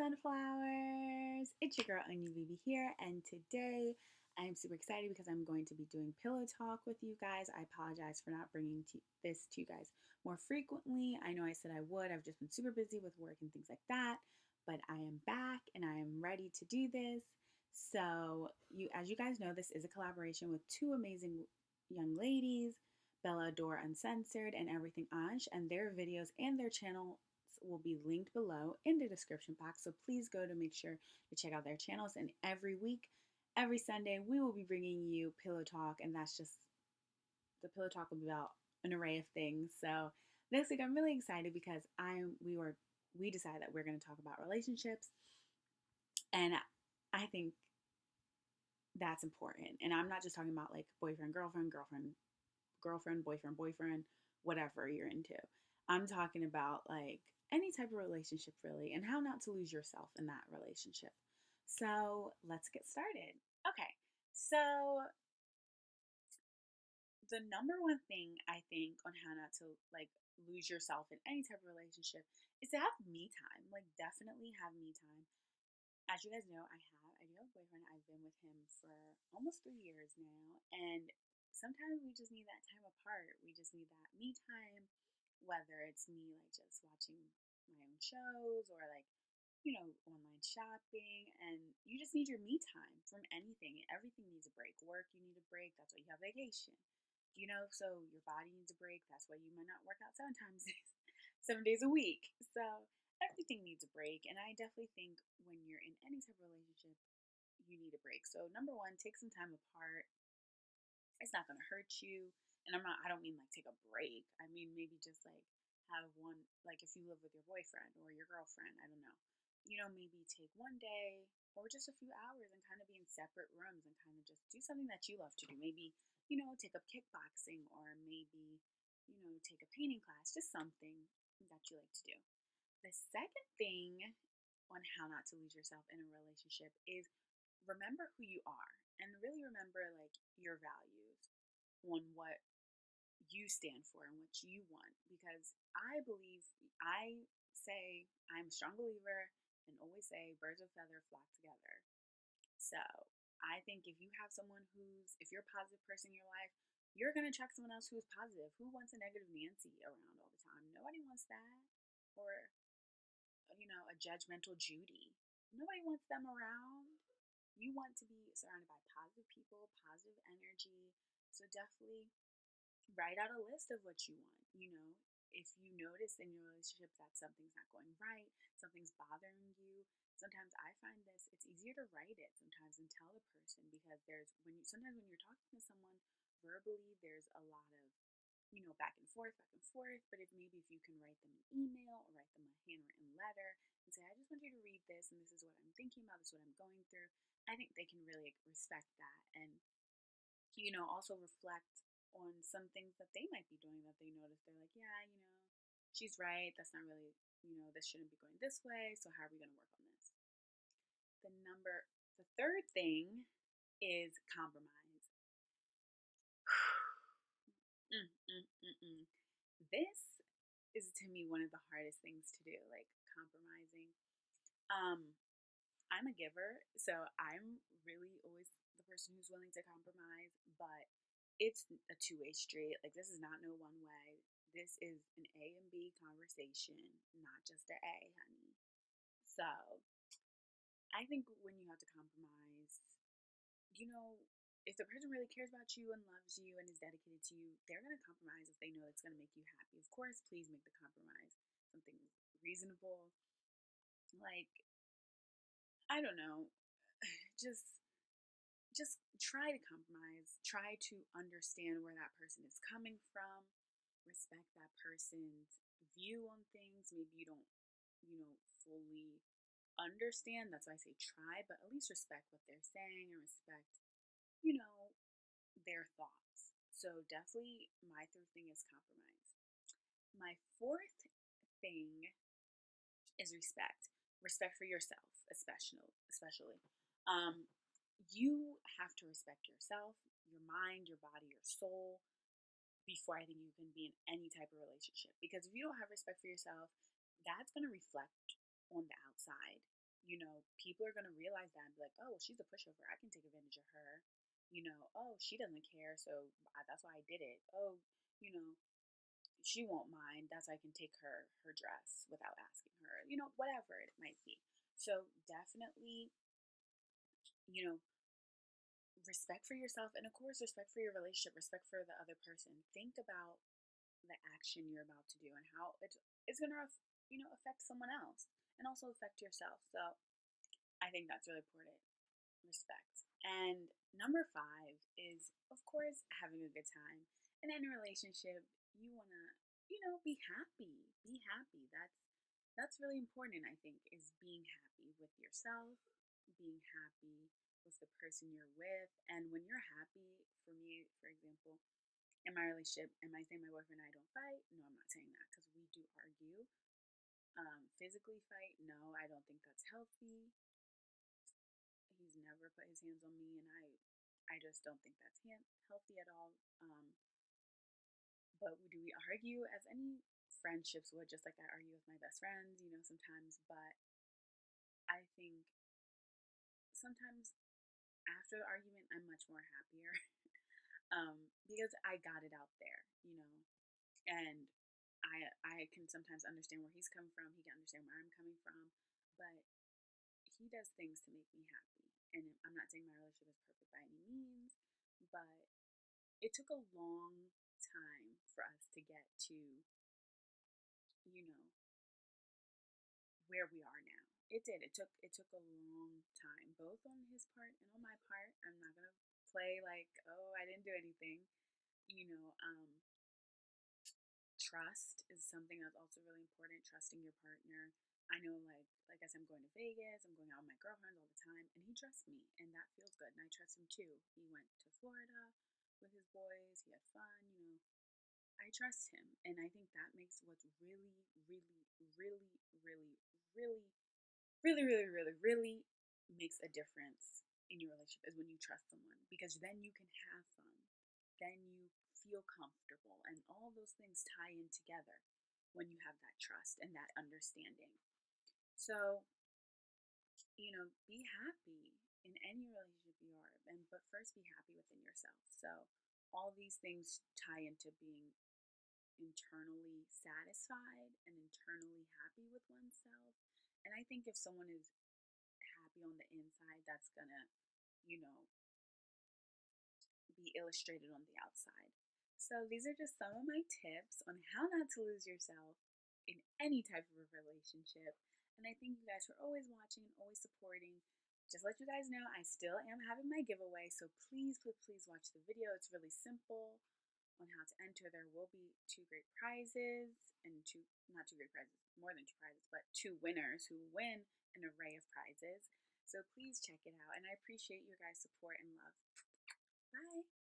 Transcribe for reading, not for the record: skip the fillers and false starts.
sunflowers. It's your girl Onyie baby here, and today I'm super excited because I'm going to be doing pillow talk with you guys. I apologize for not bringing this to you guys more frequently. I know I said I would. I've just been super busy with work and things like that, but I am back and I am ready to do this. So, as you guys know, this is a collaboration with two amazing young ladies, BellaAdoreUncensored and Everything Anj, and their videos and their channel will be linked below in the description box. So please go to make sure to check out their channels. And every week, every Sunday, we will be bringing you Pillow Talk. And that's just the Pillow Talk will be about an array of things. So this week, I'm really excited because we decided that we're going to talk about relationships. And I think that's important. And I'm not just talking about like boyfriend, girlfriend, girlfriend, girlfriend, boyfriend, boyfriend, whatever you're into. I'm talking about like any type of relationship really and how not to lose yourself in that relationship. So let's get started. Okay. So the number one thing I think on how not to like lose yourself in any type of relationship is to have me time. Like definitely have me time. As you guys know, I do have a boyfriend. I've been with him for almost 3 years now, and sometimes we just need that time apart. We just need that me time, whether it's me like just watching my own shows or like online shopping, and you just need your me time from anything. Everything needs a break. Work, you need a break. That's why you have vacation. So your body needs a break. That's why you might not work out 7 times, 7 days a week. So everything needs a break. And I definitely think when you're in any type of relationship, you need a break. So number one, take some time apart. It's not gonna hurt you. And I don't mean like take a break. I mean maybe just like have one, like if you live with your boyfriend or your girlfriend, I don't know. Maybe take one day or just a few hours and kind of be in separate rooms and kind of just do something that you love to do. Maybe, take up kickboxing or maybe, take a painting class, just something that you like to do. The second thing on how not to lose yourself in a relationship is remember who you are and really remember like your values on what you stand for and what you want, because I say I'm a strong believer and always say birds of a feather flock together. So I think if you're a positive person in your life, you're going to attract someone else who is positive. Who wants a negative Nancy around all the time? Nobody wants that. Or a judgmental Judy. Nobody wants them around. You want to be surrounded by positive people, positive energy. So definitely write out a list of what you want. If you notice in your relationship that something's not going right, something's bothering you, sometimes I find it's easier to write it sometimes and tell the person, because sometimes when you're talking to someone verbally, there's a lot of back and forth, back and forth. But if you can write them an email or write them a handwritten letter and say, I just want you to read this, and this is what I'm thinking about, this is what I'm going through, I think they can really respect that. And also reflect on some things that they might be doing that they notice. They're like, yeah, she's right. That's not really, this shouldn't be going this way. So how are we going to work on this? The third thing is compromise. This is to me one of the hardest things to do, like compromising. Um, I'm a giver, so I'm really always the person who's willing to compromise, but it's a two-way street. Like, this is not no one way. This is an A and B conversation, not just a A, honey. So, I think when you have to compromise, if the person really cares about you and loves you and is dedicated to you, they're going to compromise if they know it's going to make you happy. Of course, please make the compromise something reasonable. Like, I don't know, just try to compromise, try to understand where that person is coming from, respect that person's view on things. Maybe you don't, fully understand. That's why I say try, but at least respect what they're saying and respect, you know, their thoughts. So definitely my third thing is compromise. My fourth thing is respect. Respect for yourself, especially. Um, you have to respect yourself, your mind, your body, your soul before I think you can be in any type of relationship. Because if you don't have respect for yourself, that's going to reflect on the outside. people are gonna realize that and be like, oh, well, she's a pushover. I can take advantage of her. Oh, she doesn't care, so that's why I did it. Oh, you know, she won't mind. That's why I can take her dress without asking her. Whatever it might be. So definitely, you know, respect for yourself, and of course, respect for your relationship, respect for the other person. Think about the action you're about to do and how it's going to affect someone else and also affect yourself. So I think that's really important. Respect. And number five is, of course, having a good time. And in a relationship, you want to be happy. Be happy. That's really important. I think is being happy with yourself, being happy with the person you're with. And when you're happy, for me, for example, in my relationship, am I saying my boyfriend and I don't fight? No, I'm not saying that, because we do argue. Physically fight? No, I don't think that's healthy. He's never put his hands on me, and I just don't think that's healthy at all. But do we argue as any friendships would, just like I argue with my best friends, sometimes. But I think sometimes after the argument, I'm much more happier, because I got it out there. And I can sometimes understand where he's coming from. He can understand where I'm coming from, but he does things to make me happy. And I'm not saying my relationship is perfect by any means, but it took a long time for us to get to, you know, where we are now. It did. It took a long time, both on his part and on my part. I'm not gonna play like, oh, I didn't do anything. You know, um, Trust is something that's also really important. Trusting your partner. I know, like I said, I'm going to Vegas. I'm going out with my girlfriends all the time, and he trusts me, and that feels good. And I trust him too. He went to Florida with his boys. He had fun. I trust him, and I think that makes what's really, really, really, really, really, really, really, really, really makes a difference in your relationship is when you trust someone, because then you can have fun, then you feel comfortable, and all those things tie in together when you have that trust and that understanding. So, be happy in any relationship you are in, but first be happy within yourself. So, all these things tie into being internally satisfied and internally happy with oneself. And I think if someone is happy on the inside, that's gonna, you know, be illustrated on the outside. So these are just some of my tips on how not to lose yourself in any type of a relationship. And I thank you guys for always watching and always supporting. Just let you guys know, I still am having my giveaway, so please, please, please watch the video. It's really simple on how to enter. There will be two great prizes and not two great prizes, more than two prizes, but two winners who win an array of prizes. So please check it out, and I appreciate your guys' support and love. Bye.